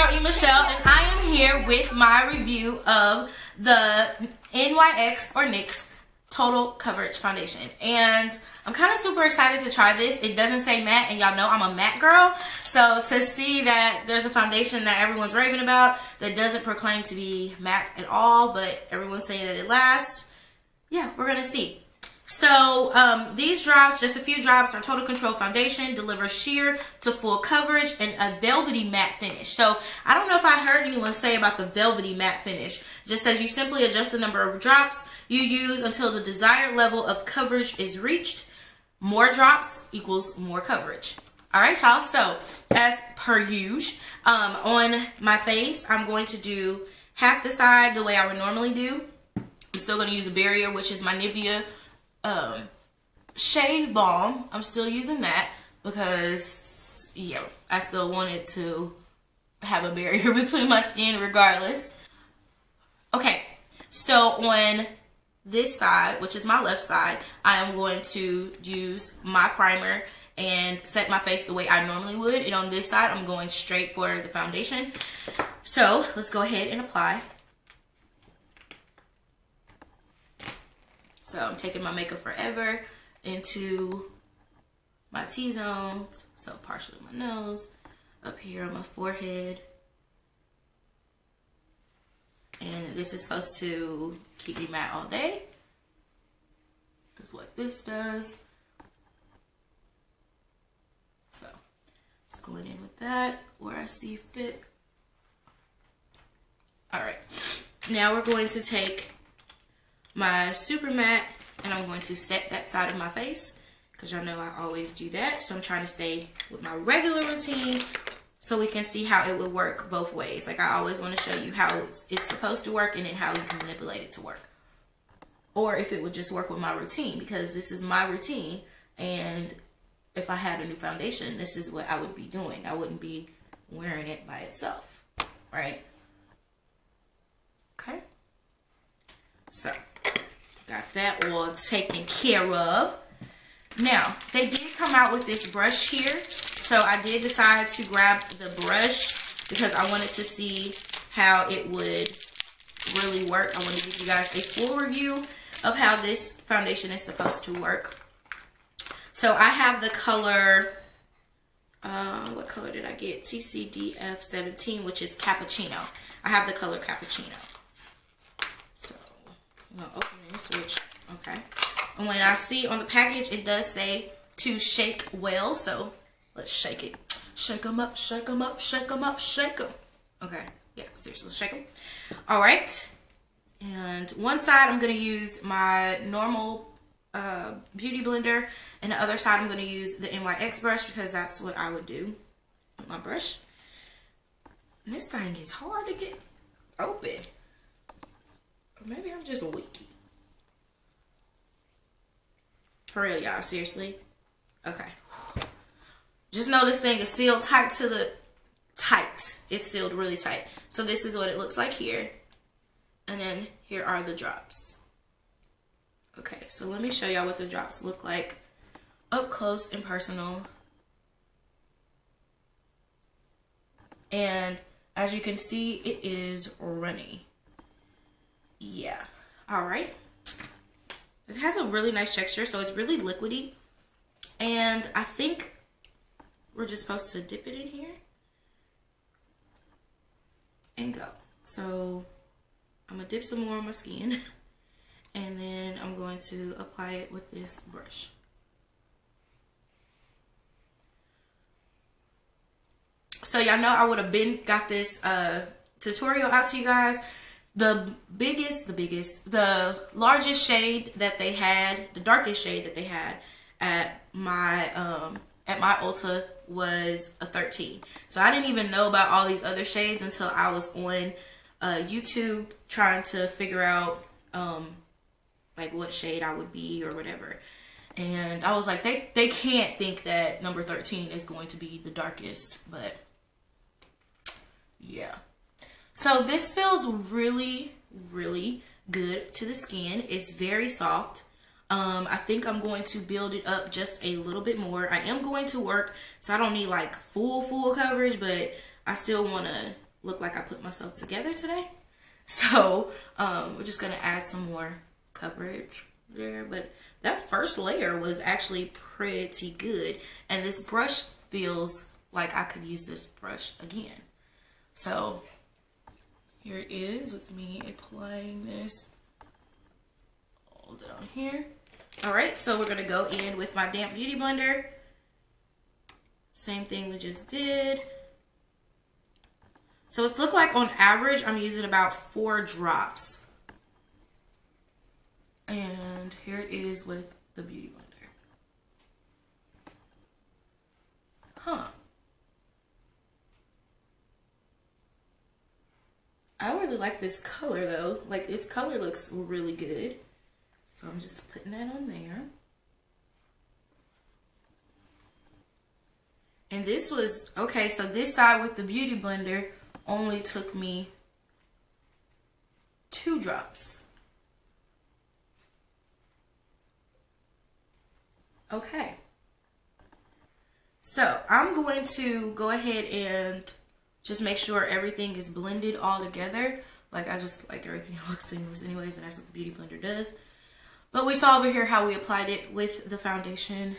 girl E.Michelle, and I am here with my review of the NYX or NYX Total Coverage Foundation. And I'm kind of super excited to try this. It doesn't say matte, and y'all know I'm a matte girl. So to see that there's a foundation that everyone's raving about that doesn't proclaim to be matte at all, but everyone's saying that it lasts, yeah, we're going to see. So these drops, just a few drops, are Total Control Foundation, delivers sheer to full coverage and a velvety matte finish. So I don't know if I heard anyone say about the velvety matte finish. It just says you simply adjust the number of drops you use until the desired level of coverage is reached. More drops equals more coverage. All right, y'all. So as per usual, on my face, I'm going to do half the side the way I would normally do. I'm still going to use a barrier, which is my Nivea shave balm. I'm still using that because, yeah, I still wanted to have a barrier between my skin regardless. Okay, so on this side, which is my left side, I am going to use my primer and set my face the way I normally would. And on this side, I'm going straight for the foundation. So let's go ahead and apply. So I'm taking my Makeup Forever into my T-zones. So partially my nose, up here on my forehead. And this is supposed to keep me matte all day. That's what this does. So just going in with that where I see fit. All right, now we're going to take my super matte and I'm going to set that side of my face because y'all know I always do that. So I'm trying to stay with my regular routine so we can see how it would work both ways. Like I always want to show you how it's supposed to work and then how you can manipulate it to work. Or if it would just work with my routine, because this is my routine, and if I had a new foundation, this is what I would be doing. I wouldn't be wearing it by itself, right? Okay. So got that all taken care of. Now, they did come out with this brush here. So I did decide to grab the brush because I wanted to see how it would really work. I want to give you guys a full review of how this foundation is supposed to work. So I have the color, what color did I get? TCDF 17, which is Cappuccino. I have the color Cappuccino. So I'm going to open and switch. Okay. And when I see on the package, it does say to shake well. So let's shake it. Shake them up, shake them up, shake them up, shake them. Okay. Yeah, seriously, let's shake them. All right. And one side, I'm going to use my normal beauty blender. And the other side, I'm going to use the NYX brush because that's what I would do with my brush. And this thing is hard to get open. Or maybe I'm just weak. For real, y'all, seriously. Okay. Just know this thing is sealed tight to the It's sealed really tight. So this is what it looks like here. And then here are the drops. Okay, so let me show y'all what the drops look like up close and personal. And as you can see, it is runny. Yeah. All right. It has a really nice texture, so it's really liquidy. And I think we're just supposed to dip it in here and go. So I'm gonna dip some more on my skin and then I'm going to apply it with this brush. So y'all know I would have got this tutorial out to you guys. The largest shade that they had, the darkest shade that they had at my Ulta was a 13. So I didn't even know about all these other shades until I was on YouTube trying to figure out like what shade I would be or whatever. And I was like, they can't think that number 13 is going to be the darkest, but yeah. So this feels really, really good to the skin. It's very soft. I think I'm going to build it up just a little bit more. I am going to work, so I don't need like full coverage, but I still want to look like I put myself together today. So we're just gonna add some more coverage there. But that first layer was actually pretty good. And this brush feels like I could use this brush again. So here it is with me applying this all down here. All right, so we're gonna go in with my damp beauty blender. Same thing we just did. So it's look like on average, I'm using about 4 drops. And here it is with the beauty blender. Huh. I really like this color though. Like this color looks really good. So I'm just putting that on there. And this was, okay, so this side with the beauty blender only took me 2 drops. Okay. So I'm going to go ahead and just make sure everything is blended all together. Like I just like everything looks seamless anyways, and that's what the beauty blender does. But we saw over here how we applied it with the foundation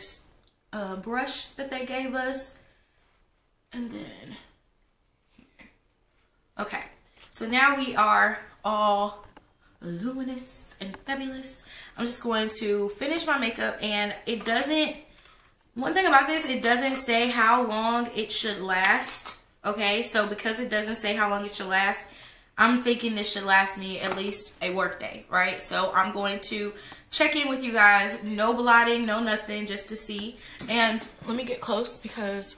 brush that they gave us. And then here. Okay, so now we are all luminous and fabulous. I'm just going to finish my makeup, and it doesn't, one thing about this, it doesn't say how long it should last. Okay, so because it doesn't say how long it should last, I'm thinking this should last me at least a work day, right? So I'm going to check in with you guys, no blotting, no nothing, just to see. And let me get close because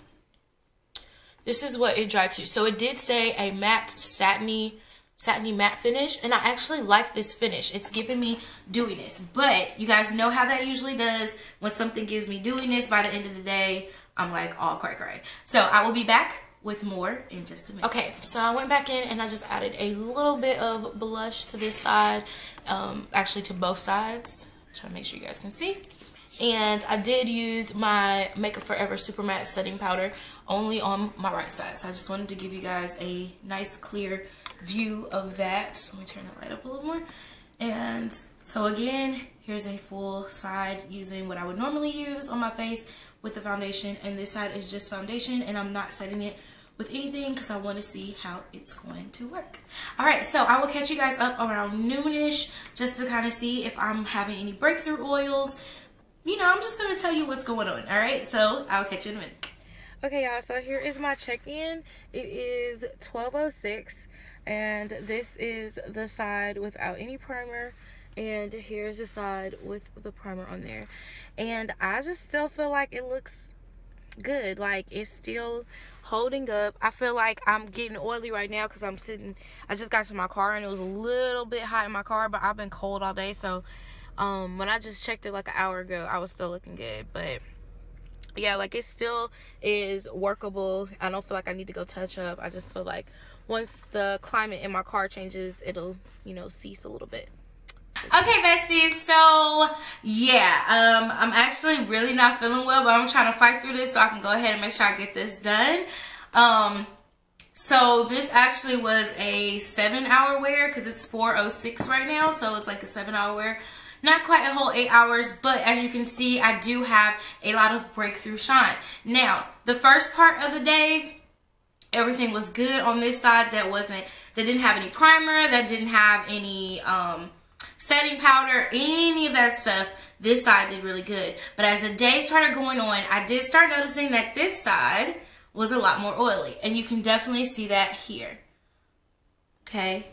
this is what it dried to. So it did say a matte satiny matte finish, and I actually like this finish. It's giving me dewiness, but you guys know how that usually does. When something gives me dewiness, by the end of the day, I'm like all cray. So I will be back with more in just a minute. Okay, so I went back in and I just added a little bit of blush to this side, actually to both sides. Trying to make sure you guys can see. And I did use my Makeup Forever Super Matte Setting Powder only on my right side. So I just wanted to give you guys a nice clear view of that. Let me turn the light up a little more. And so again, here's a full side using what I would normally use on my face with the foundation. And this side is just foundation, and I'm not setting it with anything because I want to see how it's going to work. All right, so I will catch you guys up around noonish just to kind of see if I'm having any breakthrough oils. You know, I'm just going to tell you what's going on, all right? So I'll catch you in a minute. Okay, y'all, so here is my check-in. It is 12:06, and this is the side without any primer, and here's the side with the primer on there. And I just still feel like it looks good. Like, it's still holding up. I feel like I'm getting oily right now because I'm sitting, I just got to my car, and it was a little bit hot in my car, but I've been cold all day, so when I just checked it like an hour ago, I was still looking good. But yeah, like it still is workable. I don't feel like I need to go touch up. I just feel like once the climate in my car changes, it'll, you know, cease a little bit. Okay, besties, so yeah, I'm actually really not feeling well, but I'm trying to fight through this so I can go ahead and make sure I get this done. So this actually was a 7-hour wear because it's 4:06 right now, so it's like a 7-hour wear. Not quite a whole 8 hours, but as you can see, I do have a lot of breakthrough shine. Now, the first part of the day, everything was good on this side. That didn't have any primer, that didn't have any setting powder, any of that stuff. This side did really good. But as the day started going on, I did start noticing that this side was a lot more oily. And you can definitely see that here. Okay?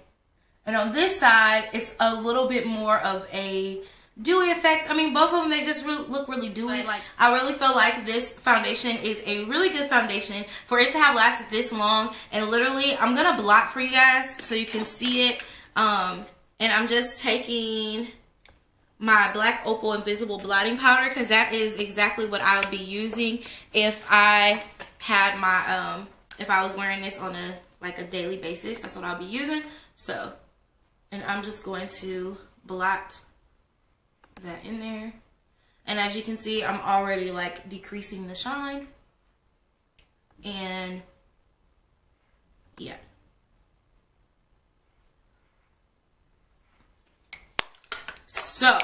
And on this side, it's a little bit more of a dewy effect. I mean, both of them, they just look really dewy. Like, I really feel like this foundation is a really good foundation for it to have lasted this long. And literally, I'm going to blot for you guys so you can see it. And I'm just taking my Black Opal Invisible Blotting Powder because that is exactly what I would be using if I had my, if I was wearing this on a daily basis. That's what I'll be using. So, and I'm just going to blot that in there. And as you can see, I'm already like decreasing the shine. And yeah, So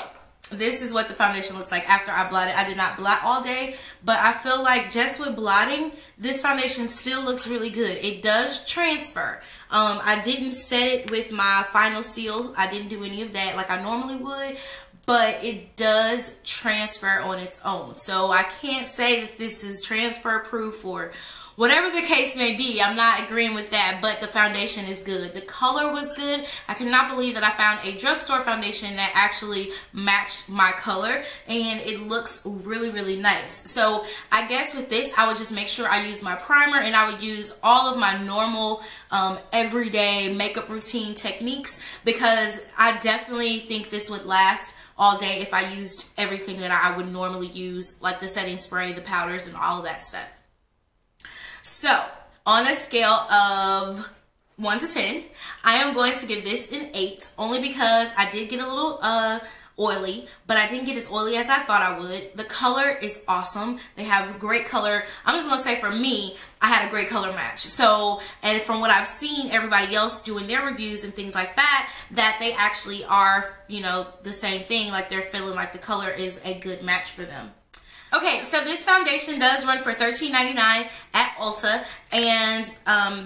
this is what the foundation looks like after I blotted. I did not blot all day, but I feel like just with blotting, this foundation still looks really good. It does transfer. I didn't set it with my final seal. I didn't do any of that like I normally would, but it does transfer on its own. So I can't say that this is transfer proof or whatever the case may be. I'm not agreeing with that, but the foundation is good. The color was good. I cannot believe that I found a drugstore foundation that actually matched my color, and it looks really, really nice. So I guess with this, I would just make sure I use my primer, and I would use all of my normal everyday makeup routine techniques, because I definitely think this would last all day if I used everything that I would normally use, like the setting spray, the powders, and all of that stuff. So, on a scale of 1 to 10, I am going to give this an 8, only because I did get a little oily, but I didn't get as oily as I thought I would. The color is awesome. They have great color. I'm just going to say for me, I had a great color match. So, and from what I've seen everybody else doing their reviews and things like that, that they actually are, you know, the same thing. Like they're feeling like the color is a good match for them. Okay, so this foundation does run for $13.99 at Ulta, and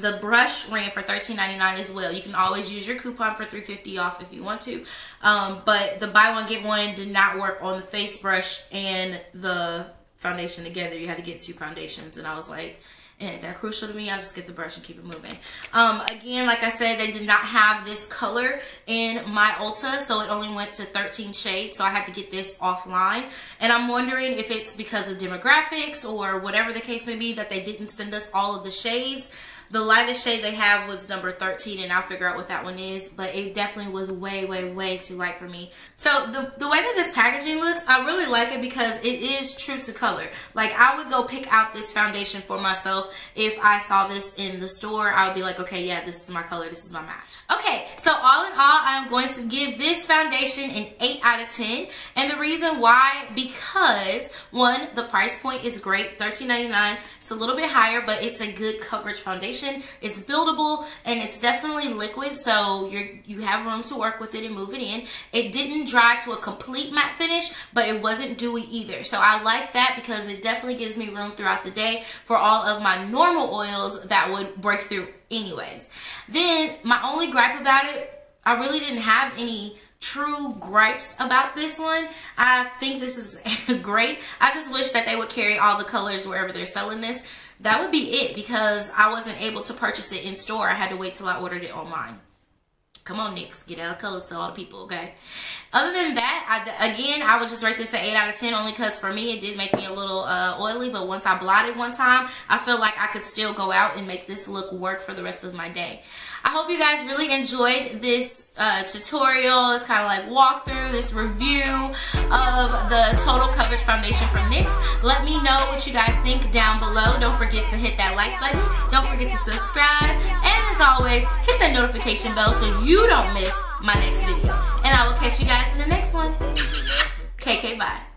the brush ran for $13.99 as well. You can always use your coupon for $3.50 off if you want to, but the buy one get one did not work on the face brush and the foundation together. You had to get 2 foundations, and I was like, ain't that crucial to me? I'll just get the brush and keep it moving. Again, like I said, they did not have this color in my Ulta, so it only went to 13 shades, so I had to get this offline. And I'm wondering if it's because of demographics or whatever the case may be that they didn't send us all of the shades. The lightest shade they have was number 13, and I'll figure out what that one is, but it definitely was way, way, way too light for me. So the way that this packaging looks, I really like it because it is true to color. Like, I would go pick out this foundation for myself. If I saw this in the store, I would be like, okay, yeah, this is my color, this is my match. Okay, so all in all, I'm going to give this foundation an 8 out of 10. And the reason why, because one, the price point is great, $13.99. It's a little bit higher, but it's a good coverage foundation. It's buildable, and it's definitely liquid, so you have room to work with it and move it in. It didn't dry to a complete matte finish, but it wasn't dewy either. So I like that because it definitely gives me room throughout the day for all of my normal oils that would break through anyways. Then my only gripe about it, I really didn't have any true gripes about this one. I think this is great. I just wish that they would carry all the colors wherever they're selling this. That would be it, because I wasn't able to purchase it in store. I had to wait till I ordered it online. Come on, NYX, get out colors to all the people, okay? Other than that, I would just rate this an 8 out of 10, only because for me it did make me a little oily, but once I blotted one time, I feel like I could still go out and make this look work for the rest of my day. I hope you guys really enjoyed this tutorial, this kind of like walkthrough, this review of the Total Coverage Foundation from NYX. Let me know what you guys think down below. Don't forget to hit that like button. Don't forget to subscribe. And as always, hit that notification bell so you don't miss my next video. And I will catch you guys in the next one. KK, bye.